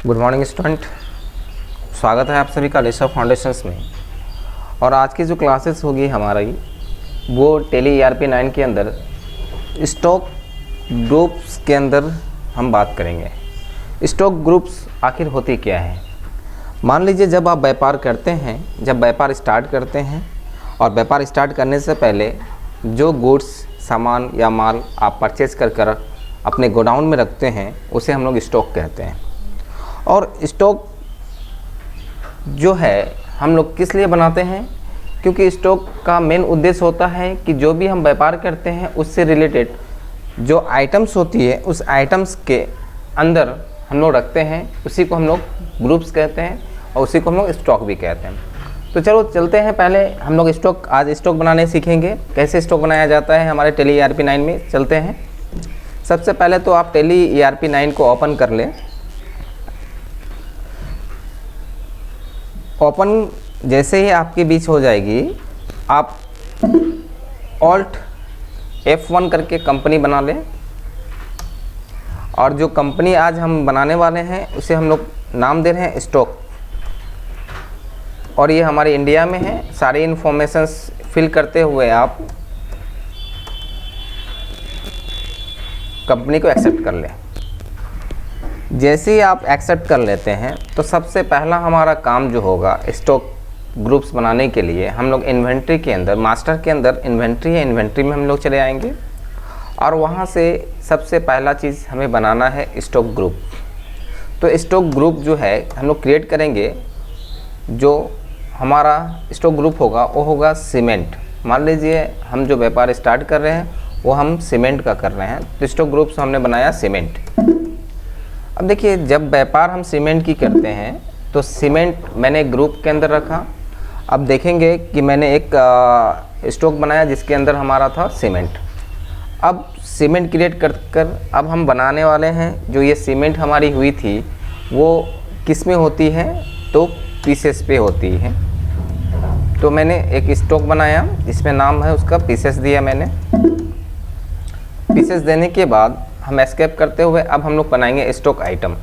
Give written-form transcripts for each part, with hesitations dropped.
Good morning student, स्वागत है आप सभी का लेशर फाउंडेशंस में। और आज की जो क्लासेस होगी हमारी वो टेली ERP 9 के अंदर स्टॉक ग्रुप्स के अंदर हम बात करेंगे। स्टॉक ग्रुप्स आखिर होती क्या है। मान लीजिए जब आप व्यापार करते हैं, जब व्यापार स्टार्ट करते हैं और व्यापार स्टार्ट करने से पहले जो गुड्स सामान या माल आप परचेज कर अपने गोडाउन में रखते हैं उसे हम लोग स्टॉक कहते हैं। और स्टॉक जो है हम लोग किस लिए बनाते हैं, क्योंकि स्टॉक का मेन उद्देश्य होता है कि जो भी हम व्यापार करते हैं उससे रिलेटेड जो आइटम्स होती है उस आइटम्स के अंदर हम लोग रखते हैं, उसी को हम लोग ग्रुप्स कहते हैं और उसी को हम लोग स्टॉक भी कहते हैं। तो चलो चलते हैं, पहले हम लोग आज स्टॉक बनाने सीखेंगे। कैसे स्टॉक बनाया जाता है हमारे टेली ERP 9 में, चलते हैं। सबसे पहले तो आप टेली ERP 9 को ओपन कर लें। ओपन जैसे ही आपके बीच हो जाएगी, आप Alt F1 करके कंपनी बना लें। और जो कंपनी आज हम बनाने वाले हैं उसे हम लोग नाम दे रहे हैं स्टॉक। और ये हमारे इंडिया में है। सारी इन्फॉर्मेशंस फिल करते हुए आप कंपनी को एक्सेप्ट कर लें। जैसे ही आप एक्सेप्ट कर लेते हैं तो सबसे पहला हमारा काम जो होगा स्टॉक ग्रुप्स बनाने के लिए, हम लोग इन्वेंट्री के अंदर, मास्टर के अंदर इन्वेंट्री है, इन्वेंट्री में हम लोग चले आएंगे और वहाँ से सबसे पहला चीज़ हमें बनाना है स्टॉक ग्रुप। तो स्टॉक ग्रुप जो है हम लोग क्रिएट करेंगे। जो हमारा स्टॉक ग्रुप होगा वो होगा सीमेंट। मान लीजिए हम जो व्यापार स्टार्ट कर रहे हैं वो हम सीमेंट का कर रहे हैं, तो स्टॉक ग्रुप से हमने बनाया सीमेंट। अब देखिए, जब व्यापार हम सीमेंट की करते हैं तो सीमेंट मैंने ग्रुप के अंदर रखा। अब देखेंगे कि मैंने एक स्टॉक बनाया जिसके अंदर हमारा था सीमेंट। अब सीमेंट क्रिएट कर अब हम बनाने वाले हैं। जो ये सीमेंट हमारी हुई थी वो किस में होती है, तो पीसेस पे होती है। तो मैंने एक स्टॉक बनाया, इसमें नाम है उसका पीसेस दिया मैंने। पीसेस देने के बाद हम एस्केप करते हुए अब हम लोग बनाएंगे स्टॉक आइटम।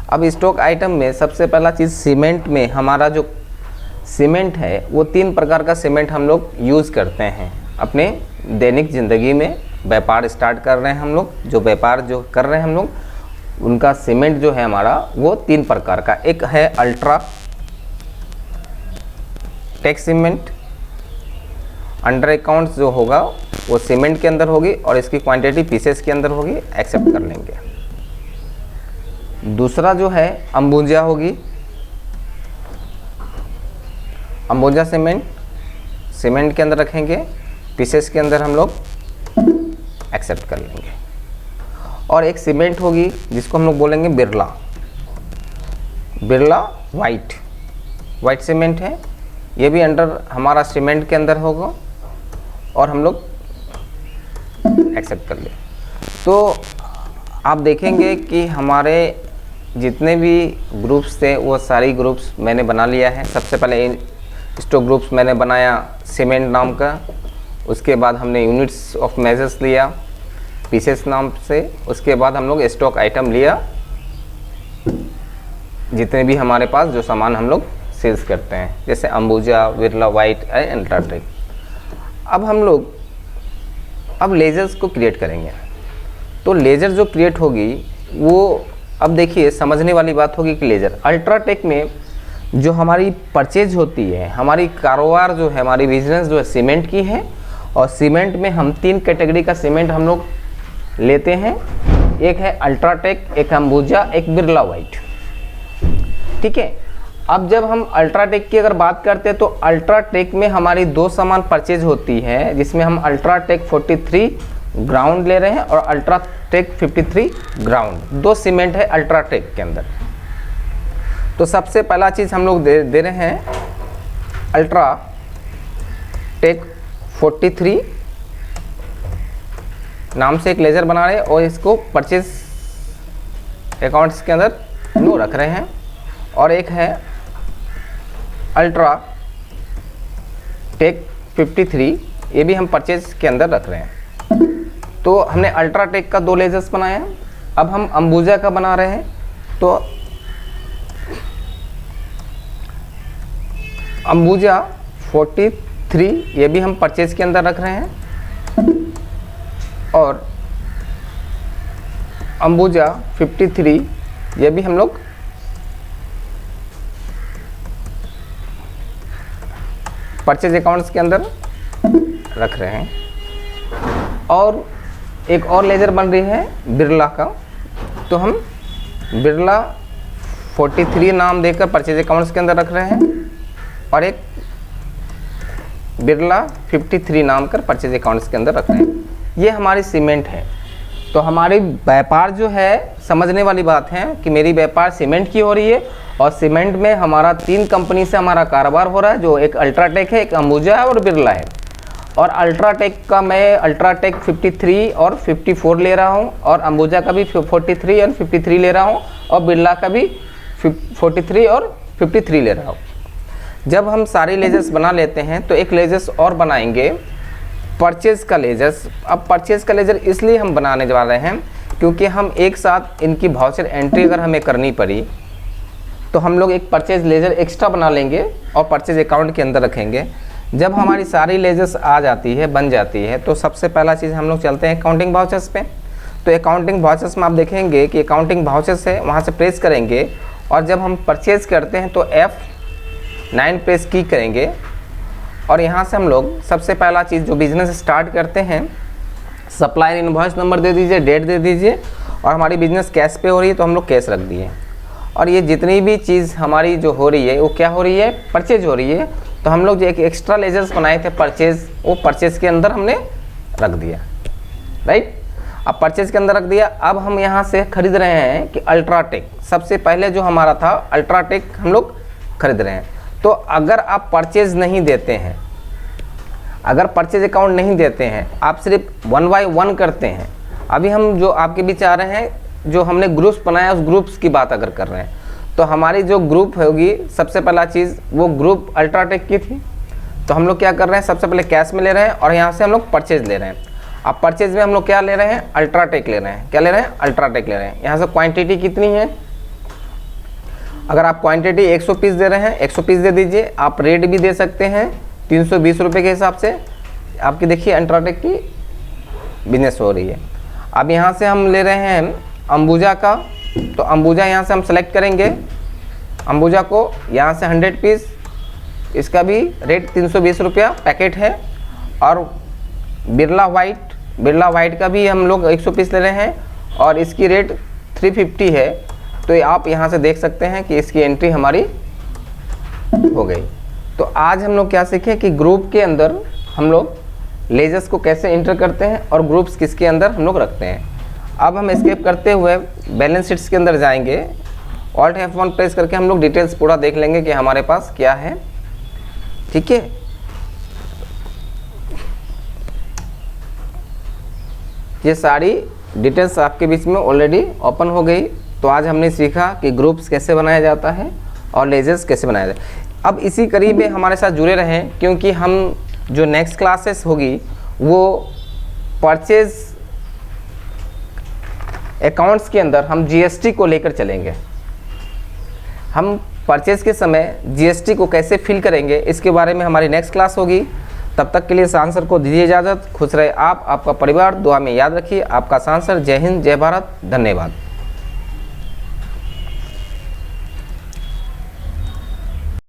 अब स्टॉक आइटम में सबसे पहला चीज़ सीमेंट में हमारा जो सीमेंट है वो 3 प्रकार का सीमेंट हम लोग यूज़ करते हैं अपने दैनिक ज़िंदगी में। व्यापार स्टार्ट कर रहे हैं हम लोग, जो व्यापार जो कर रहे हैं हम लोग, उनका सीमेंट जो है हमारा वो 3 प्रकार का। एक है UltraTech cement. Under accounts जो होगा वो सीमेंट के अंदर होगी और इसकी क्वांटिटी पीसेस के अंदर होगी, एक्सेप्ट कर लेंगे। दूसरा जो है अंबुजा होगी। अंबुजा सीमेंट के अंदर रखेंगे, पीसेस के अंदर हम लोग एक्सेप्ट कर लेंगे। और एक सीमेंट होगी जिसको हम लोग बोलेंगे बिरला वाइट सीमेंट है। ये भी अंडर हमारा सीमेंट के अंदर होगा और हम लोग एक्सेप्ट कर ले। तो आप देखेंगे कि हमारे जितने भी ग्रुप्स थे वो सारी ग्रुप्स मैंने बना लिया है। सबसे पहले स्टॉक ग्रुप्स मैंने बनाया सीमेंट नाम का, उसके बाद हमने यूनिट्स ऑफ मेजर्स लिया पीसेस नाम से, उसके बाद हम लोग स्टॉक आइटम लिया, जितने भी हमारे पास जो सामान हम लोग सेल्स करते हैं, जैसे अंबुजा, बिरला वाइट, अल्ट्राटेक। अब हम लोग लेजर्स को क्रिएट करेंगे। तो लेजर जो क्रिएट होगी वो, अब देखिए समझने वाली बात होगी कि लेजर अल्ट्राटेक में जो हमारी परचेज होती है, हमारी कारोबार जो है, हमारी बिजनेस जो है सीमेंट की है। और सीमेंट में हम 3 कैटेगरी का सीमेंट हम लोग लेते हैं। एक है अल्ट्राटेक, एक अंबुजा, एक बिरला वाइट। ठीक है। अब जब हम अल्ट्राटेक की अगर बात करते हैं तो अल्ट्राटेक में हमारी 2 सामान परचेज होती है, जिसमें हम अल्ट्राटेक 43 ग्राउंड ले रहे हैं और अल्ट्राटेक 53 ग्राउंड। 2 सीमेंट है अल्ट्राटेक के अंदर। तो सबसे पहला चीज़ हम लोग दे रहे हैं अल्ट्राटेक 43 नाम से एक लेजर बना रहे हैं और इसको परचेज अकाउंट्स के अंदर नो रख रहे हैं। और एक है अल्ट्राटेक 53, ये भी हम परचेज के अंदर रख रहे हैं। तो हमने अल्ट्राटेक का 2 लेजर्स बनाया। अब हम अंबुजा का बना रहे हैं। तो अंबुजा 43 ये भी हम परचेज के अंदर रख रहे हैं, और अंबुजा 53 ये भी हम लोग परचेज अकाउंट्स के अंदर रख रहे हैं। और एक और लेजर बन रही है बिरला का, तो हम बिरला 43 नाम देकर परचेज अकाउंट्स के अंदर रख रहे हैं, और एक बिरला 53 नाम कर परचेज अकाउंट्स के अंदर रख रहे हैं। ये हमारी सीमेंट है। तो हमारी व्यापार जो है, समझने वाली बात है कि मेरी व्यापार सीमेंट की हो रही है, और सीमेंट में हमारा 3 कंपनी से हमारा कारोबार हो रहा है, जो एक अल्ट्राटेक है, एक अंबुजा है और बिरला है। और अल्ट्राटेक का मैं अल्ट्राटेक 53 और 54 ले रहा हूँ, और अंबुजा का भी 43 और 53 ले रहा हूँ, और बिरला का भी 43 और 53 ले रहा हूँ। जब हम सारी लेजर्स बना लेते हैं तो एक लेजर्स और बनाएंगे, परचेज़ का लेजर्स। अब परचेज़ का लेजर इसलिए हम बनाने जा रहे हैं क्योंकि हम एक साथ इनकी वाउचर एंट्री अगर हमें करनी पड़ी तो हम लोग एक परचेज़ लेजर एक्स्ट्रा बना लेंगे और परचेज़ अकाउंट के अंदर रखेंगे। जब हमारी सारी लेजर्स आ जाती है, बन जाती है, तो सबसे पहला चीज़ हम लोग चलते हैं अकाउंटिंग वाउचर्स पे। तो अकाउंटिंग वाउचर्स में आप देखेंगे कि अकाउंटिंग वाउचर्स है, वहाँ से प्रेस करेंगे, और जब हम परचेज़ करते हैं तो F9 प्रेस की करेंगे, और यहाँ से हम लोग सबसे पहला चीज़ जो बिज़नेस स्टार्ट करते हैं, सप्लायर इनवॉइस नंबर दे दीजिए, डेट दे दीजिए, और हमारी बिज़नेस कैश पे हो रही है तो हम लोग कैश रख दिए। और ये जितनी भी चीज़ हमारी जो हो रही है वो क्या हो रही है, परचेज हो रही है। तो हम लोग जो एक एक्स्ट्रा लेजर्स बनाए थे परचेज, वो परचेज के अंदर हमने रख दिया, राइट। अब परचेज के अंदर रख दिया। अब हम यहाँ से खरीद रहे हैं कि अल्ट्राटेक, सबसे पहले जो हमारा था अल्ट्राटेक हम लोग खरीद रहे हैं। तो अगर आप परचेज नहीं देते हैं, अगर परचेज अकाउंट नहीं देते हैं, आप सिर्फ 1 बाय 1 करते हैं, अभी हम जो आपके बीच आ रहे हैं, जो हमने ग्रुप्स बनाया उस ग्रुप्स की बात अगर कर रहे हैं, तो हमारी जो ग्रुप होगी, सबसे पहला चीज़ वो ग्रुप अल्ट्राटेक की थी। तो हम लोग क्या कर रहे हैं, सबसे पहले कैश में ले रहे हैं, और यहाँ से हम लोग परचेज ले रहे हैं। अब परचेज में हम लोग क्या ले रहे हैं, अल्ट्राटेक ले रहे हैं। क्या ले रहे हैं, अल्ट्राटेक ले रहे हैं। यहाँ से क्वान्टिटी कितनी है, अगर आप क्वांटिटी 100 पीस दे रहे हैं, 100 पीस दे दीजिए। आप रेट भी दे सकते हैं 320 रुपये के हिसाब से। आपकी देखिए अल्ट्राटेक की बिजनेस हो रही है। अब यहाँ से हम ले रहे हैं अंबुजा का, तो अंबुजा यहाँ से हम सेलेक्ट करेंगे। अंबुजा को यहाँ से 100 पीस, इसका भी रेट 320 रुपया पैकेट है। और बिरला वाइट का भी हम लोग 100 पीस ले रहे हैं, और इसकी रेट 350 है। तो आप यहाँ से देख सकते हैं कि इसकी एंट्री हमारी हो गई। तो आज हम लोग क्या सीखे कि ग्रुप के अंदर हम लोग लेजर्स को कैसे एंटर करते हैं और ग्रुप्स किसके अंदर हम लोग रखते हैं। अब हम एस्केप करते हुए बैलेंस शीट्स के अंदर जाएंगे। Alt F1 प्रेस करके हम लोग डिटेल्स पूरा देख लेंगे कि हमारे पास क्या है, ठीक है। ये सारी डिटेल्स आपके बीच में ऑलरेडी ओपन हो गई। तो आज हमने सीखा कि ग्रुप्स कैसे बनाया जाता है और लेजर्स कैसे बनाया जाता है। अब इसी करीब में हमारे साथ जुड़े रहें, क्योंकि हम जो नेक्स्ट क्लासेस होगी वो परचेज अकाउंट्स के अंदर हम जीएसटी को लेकर चलेंगे। हम परचेज के समय जीएसटी को कैसे फिल करेंगे, इसके बारे में हमारी नेक्स्ट क्लास होगी। तब तक के लिए शान सर को दीजिए इजाज़त। खुश रहे आप, आपका परिवार, दुआ में याद रखिए। आपका शान सर। जय हिंद, जय भारत, धन्यवाद।